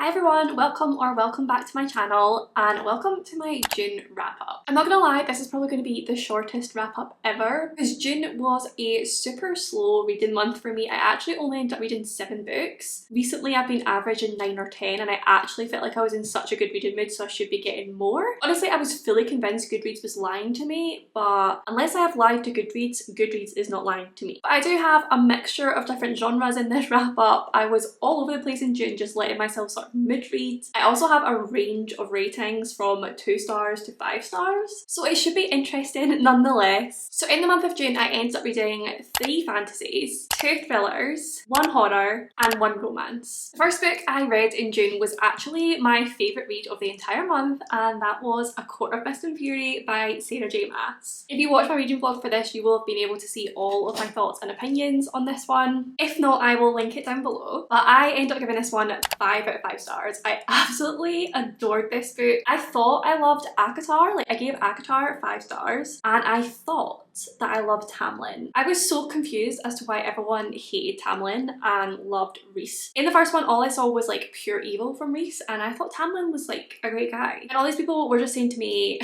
Hi everyone, welcome back to my channel and welcome to my June wrap up. I'm not gonna lie, this is probably going to be the shortest wrap up ever because June was a super slow reading month for me. I actually only ended up reading 7 books. Recently I've been averaging 9 or 10 and I actually felt like I was in such a good reading mood, so I should be getting more. Honestly, I was fully convinced Goodreads was lying to me, but unless I have lied to Goodreads, Goodreads is not lying to me. But I do have a mixture of different genres in this wrap up. I was all over the place in June, just letting myself sort of mid-read. I also have a range of ratings from 2 stars to 5 stars, so it should be interesting nonetheless. So in the month of June I ended up reading 3 fantasies, 2 thrillers, 1 horror and 1 romance. The first book I read in June was actually my favourite read of the entire month, and that was A Court of Mist and Fury by Sarah J Maas. If you watch my reading vlog for this, you will have been able to see all of my thoughts and opinions on this one. If not, I will link it down below. But I ended up giving this one 5 out of 5 stars. I absolutely adored this book. I thought I loved ACOTAR, like I gave ACOTAR 5 stars, and I thought that I loved Tamlin. I was so confused as to why everyone hated Tamlin and loved Rhys. In the first one, all I saw was like pure evil from Rhys, and I thought Tamlin was like a great guy. And all these people were just saying to me,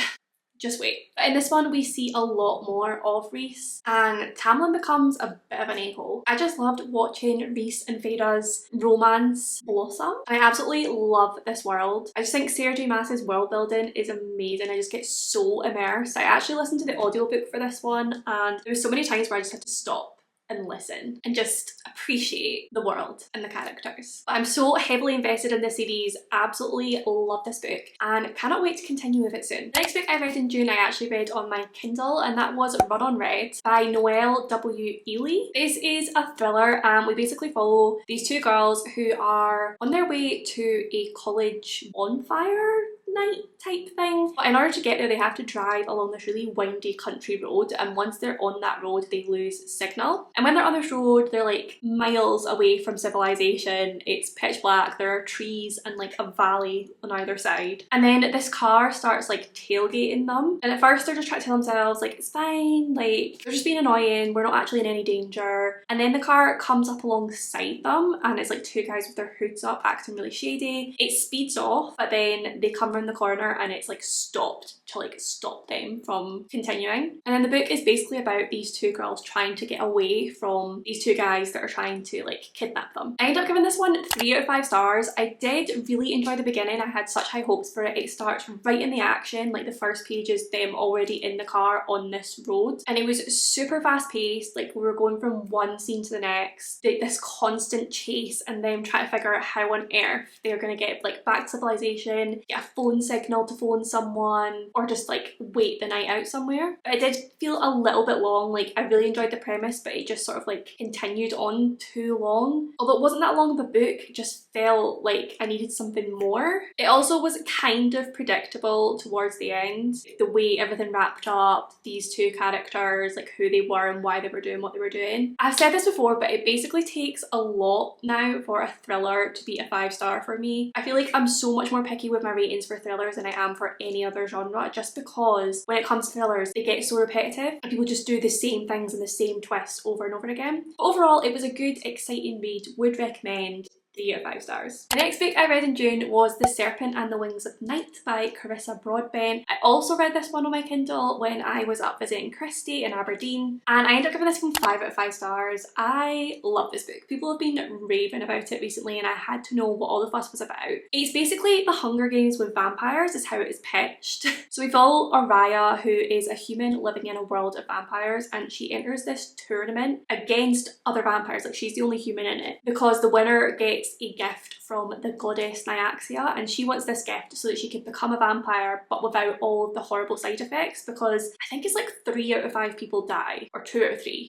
just wait. But in this one we see a lot more of Rhys and Tamlin becomes a bit of an a-hole. I just loved watching Rhys and Feyre's romance blossom. I absolutely love this world. I just think Sarah J Maas's world building is amazing. I just get so immersed. I actually listened to the audiobook for this one and there was so many times where I just had to stop and listen and just appreciate the world and the characters. But I'm so heavily invested in this series, absolutely love this book and cannot wait to continue with it soon. The next book I read in June I actually read on my Kindle, and that was Run on Red by Noelle W. Ely. This is a thriller and we basically follow these 2 girls who are on their way to a college bonfire night type thing. But in order to get there they have to drive along this really windy country road, and once they're on that road they lose signal. And when they're on this road they're like miles away from civilization, it's pitch black, there are trees and like a valley on either side. And then this car starts like tailgating them, and at first they're just trying to tell themselves like it's fine, like they're just being annoying, we're not actually in any danger. And then the car comes up alongside them and it's like 2 guys with their hoods up acting really shady. It speeds off, but then they come around the corner and it's like stopped to like stop them from continuing. And then the book is basically about these 2 girls trying to get away from these 2 guys that are trying to like kidnap them. I ended up giving this one 3 out of 5 stars. I did really enjoy the beginning. I had such high hopes for it. It starts right in the action, like the first page is them already in the car on this road, and it was super fast paced. Like we were going from one scene to the next, this constant chase and them trying to figure out how on earth they're going to get like back to civilization, get a phone signal to phone someone, or just like wait the night out somewhere. But it did feel a little bit long. Like I really enjoyed the premise, but it just sort of like continued on too long. Although it wasn't that long of a book, it just felt like I needed something more. It also was kind of predictable towards the end, the way everything wrapped up, these 2 characters, like who they were and why they were doing what they were doing. I've said this before, but it basically takes a lot now for a thriller to be a 5 star for me. I feel like I'm so much more picky with my ratings for thrillers than I am for any other genre, just because when it comes to thrillers they get so repetitive and people just do the same things and the same twists over and over again. But overall it was a good, exciting read, would recommend. 3 out of 5 stars. The next book I read in June was The Serpent and the Wings of Night by Carissa Broadbent. I also read this one on my Kindle when I was up visiting Christy in Aberdeen, and I ended up giving this one 5 out of 5 stars. I love this book. People have been raving about it recently and I had to know what all the fuss was about. It's basically The Hunger Games with vampires is how it is pitched. So we follow Araya, who is a human living in a world of vampires, and she enters this tournament against other vampires. Like she's the only human in it because the winner gets a gift from the goddess Nyaxia, and she wants this gift so that she can become a vampire but without all of the horrible side effects, because I think it's like 3 out of 5 people die, or 2 out of 3.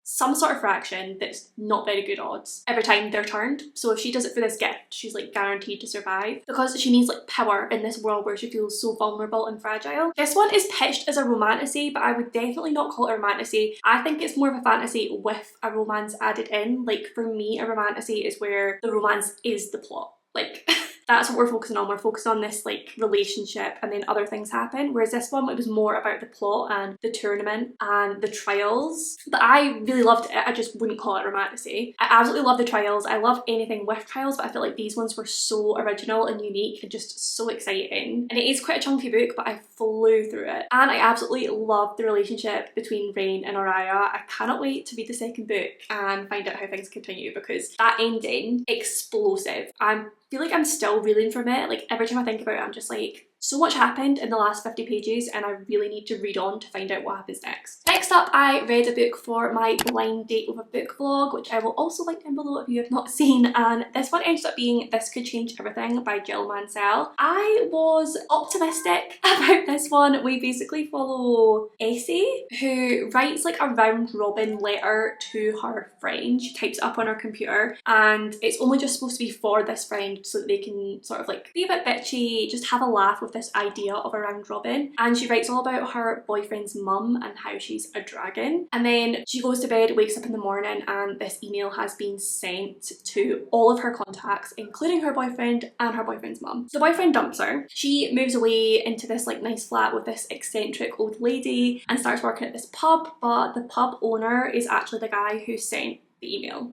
Some sort of fraction that's not very good odds every time they're turned. So if she does it for this gift, she's like guaranteed to survive, because she needs like power in this world where she feels so vulnerable and fragile. This one is pitched as a romantasy, but I would definitely not call it a romantasy. I think it's more of a fantasy with a romance added in. Like for me, a romantasy is where the romance is the plot. Like that's what we're focusing on. We're focusing on this like relationship and then other things happen. Whereas this one, it was more about the plot and the tournament and the trials. But I really loved it. I just wouldn't call it romantasy. I absolutely love the trials. I love anything with trials, but I feel like these ones were so original and unique and just so exciting. And it is quite a chunky book, but I flew through it. And I absolutely love the relationship between Rain and Araya. I cannot wait to read the second book and find out how things continue, because that ending, explosive. I feel like I'm still reeling from it. Like every time I think about it, I'm just like, so much happened in the last 50 pages and I really need to read on to find out what happens next. Next up, I read a book for my blind date with a book vlog, which I will also link down below if you have not seen, and this one ended up being This Could Change Everything by Jill Mansell. I was optimistic about this one. We basically follow Essie, who writes like a round robin letter to her friend. She types it up on her computer and it's only just supposed to be for this friend so that they can sort of like be a bit bitchy, just have a laugh with this idea of a round robin. And she writes all about her boyfriend's mum and how she's a dragon. And then she goes to bed, wakes up in the morning, and this email has been sent to all of her contacts, including her boyfriend and her boyfriend's mum. So the boyfriend dumps her. She moves away into this like nice flat with this eccentric old lady and starts working at this pub, but the pub owner is actually the guy who sent the email.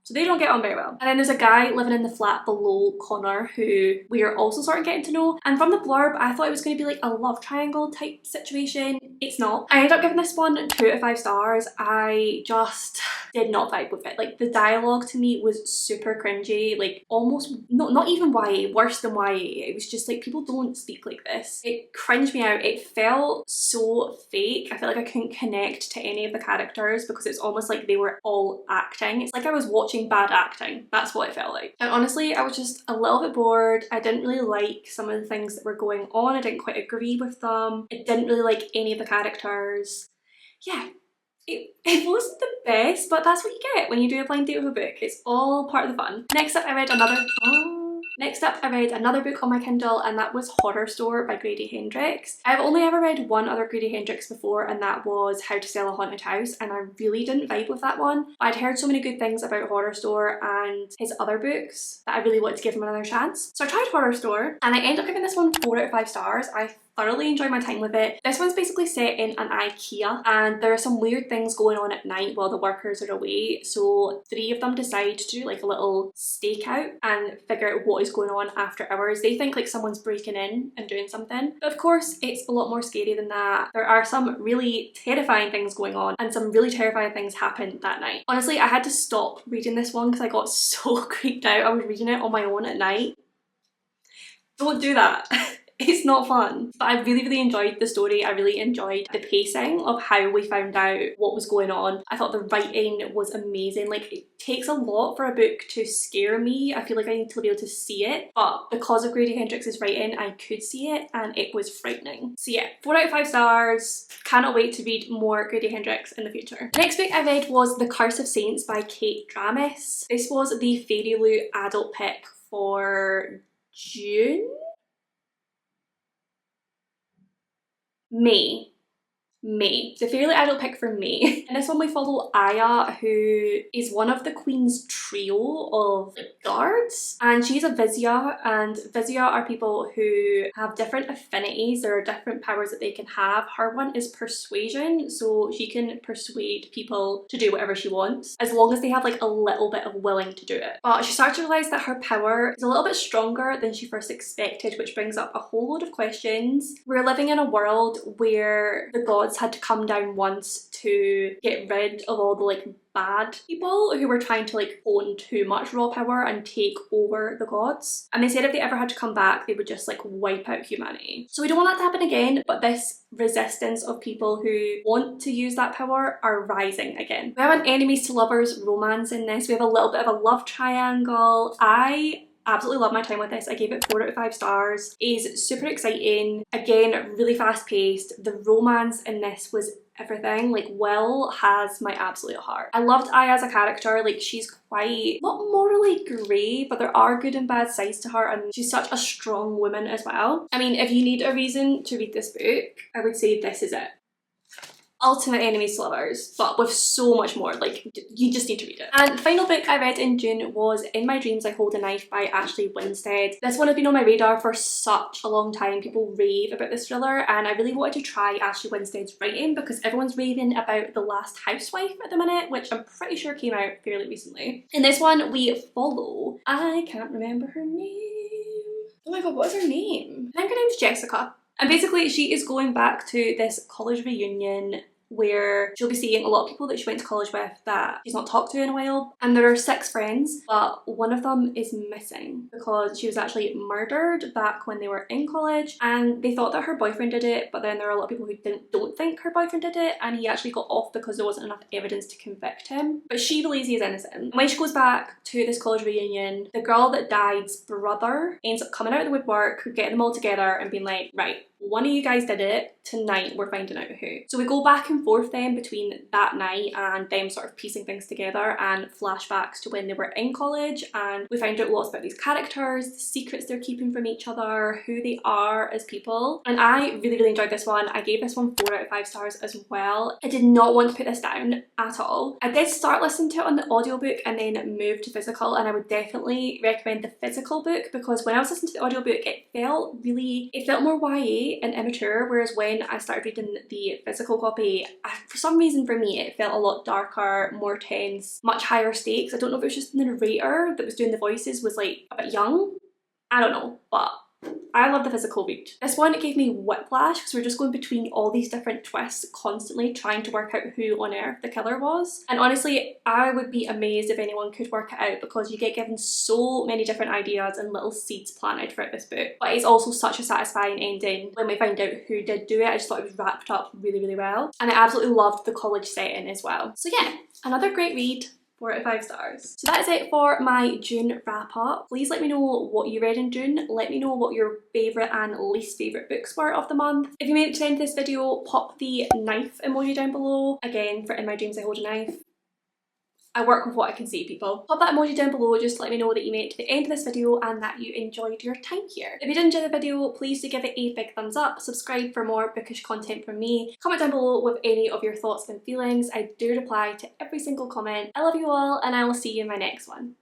So they don't get on very well. And then there's a guy living in the flat below Connor who we are also sort of getting to know. And from the blurb, I thought it was going to be like a love triangle type situation. It's not. I ended up giving this one 2 out of 5 stars. I just did not vibe with it. Like the dialogue to me was super cringy, like almost not even YA, worse than YA. It was just like, people don't speak like this. It cringed me out. It felt so fake. I felt like I couldn't connect to any of the characters because it's almost like they were all acting. It's like I was watching bad acting. That's what it felt like. And honestly, I was just a little bit bored. I didn't really like some of the things that were going on. I didn't quite agree with them. I didn't really like any of the characters. Yeah. It wasn't the best, but that's what you get when you do a blind date with a book. It's all part of the fun. Next up, I read another book on my Kindle, and that was Horror Store by Grady Hendrix. I've only ever read one other Grady Hendrix before, and that was How to Sell a Haunted House, and I really didn't vibe with that one. I'd heard so many good things about Horror Store and his other books that I really wanted to give him another chance. So I tried Horror Store, and I ended up giving this one 4 out of 5 stars. I thoroughly enjoyed my time with it. This one's basically set in an IKEA and there are some weird things going on at night while the workers are away. So 3 of them decide to do like a little stakeout and figure out what is going on after hours. They think like someone's breaking in and doing something. But of course, it's a lot more scary than that. There are some really terrifying things going on and some really terrifying things happen that night. Honestly, I had to stop reading this one because I got so creeped out. I was reading it on my own at night. Don't do that. It's not fun. But I really enjoyed the story. I really enjoyed the pacing of how we found out what was going on. I thought the writing was amazing. Like, it takes a lot for a book to scare me. I feel like I need to be able to see it, but because of Grady Hendrix's writing, I could see it and it was frightening. So yeah, 4 out of 5 stars. Cannot wait to read more Grady Hendrix in the future. The next book I read was The Curse of Saints by Kate Dramis. This was the Fairy Lou adult pick for June? May. The fairly adult pick for May. And this one we follow Aya, who is one of the Queen's trio of guards. And she's a Vizia, and Vizia are people who have different affinities. There are different powers that they can have. Her one is persuasion, so she can persuade people to do whatever she wants, as long as they have like a little bit of willing to do it. But she starts to realise that her power is a little bit stronger than she first expected, which brings up a whole load of questions. We're living in a world where the gods had to come down once to get rid of all the like bad people who were trying to like own too much raw power and take over the gods. And they said if they ever had to come back, they would just like wipe out humanity. So we don't want that to happen again, but this resistance of people who want to use that power are rising again. We have an enemies to lovers romance in this. We have a little bit of a love triangle. I absolutely love my time with this. I gave it 4 out of 5 stars. It is super exciting. Again, really fast paced. The romance in this was everything. Like, Will has my absolute heart. I loved Aya as a character. Like, she's quite not morally grey, but there are good and bad sides to her, and she's such a strong woman as well. I mean, if you need a reason to read this book, I would say this is it. ultimate enemies to lovers, but with so much more. Like, you just need to read it. And the final book I read in June was In My Dreams I Hold a Knife by Ashley Winstead. This one has been on my radar for such a long time. People rave about this thriller, and I really wanted to try Ashley Winstead's writing because everyone's raving about The Last Housewife at the minute, which I'm pretty sure came out fairly recently. In this one, we follow, I can't remember her name. Oh my god, what is her name? I think her name's Jessica. And basically she is going back to this college reunion where she'll be seeing a lot of people that she went to college with that she's not talked to in a while. And there are 6 friends, but one of them is missing because she was actually murdered back when they were in college, and they thought that her boyfriend did it, but then there are a lot of people who don't think her boyfriend did it, and he actually got off because there wasn't enough evidence to convict him. But she believes he is innocent. When she goes back to this college reunion, the girl that died's brother ends up coming out of the woodwork, getting them all together and being like, right, one of you guys did it, tonight we're finding out who. So we go back and forth then between that night and them sort of piecing things together and flashbacks to when they were in college, and we find out lots about these characters, the secrets they're keeping from each other, who they are as people. And I really enjoyed this one. I gave this one 4 out of 5 stars as well. I did not want to put this down at all. I did start listening to it on the audiobook and then moved to physical, and I would definitely recommend the physical book because when I was listening to the audiobook it felt more YA and immature, whereas when I started reading the physical copy, for some reason for me it felt a lot darker, more tense, much higher stakes. I don't know if it was just the narrator that was doing the voices was like a bit young, I don't know, but I love the physical read. This one, it gave me whiplash because we're just going between all these different twists constantly trying to work out who on earth the killer was. And honestly, I would be amazed if anyone could work it out because you get given so many different ideas and little seeds planted throughout this book. But it's also such a satisfying ending when we find out who did do it. I just thought it was wrapped up really well. And I absolutely loved the college setting as well. So yeah, another great read. 4 out of 5 stars. So that is it for my June wrap up. Please let me know what you read in June. Let me know what your favourite and least favourite books were of the month. If you made it to the end of this video, pop the knife emoji down below. Again, for In My Dreams I Hold a Knife. I work with what I can see, people. Pop that emoji down below just to let me know that you made it to the end of this video and that you enjoyed your time here. If you did enjoy the video, please do give it a big thumbs up, subscribe for more bookish content from me, comment down below with any of your thoughts and feelings. I do reply to every single comment. I love you all and I will see you in my next one.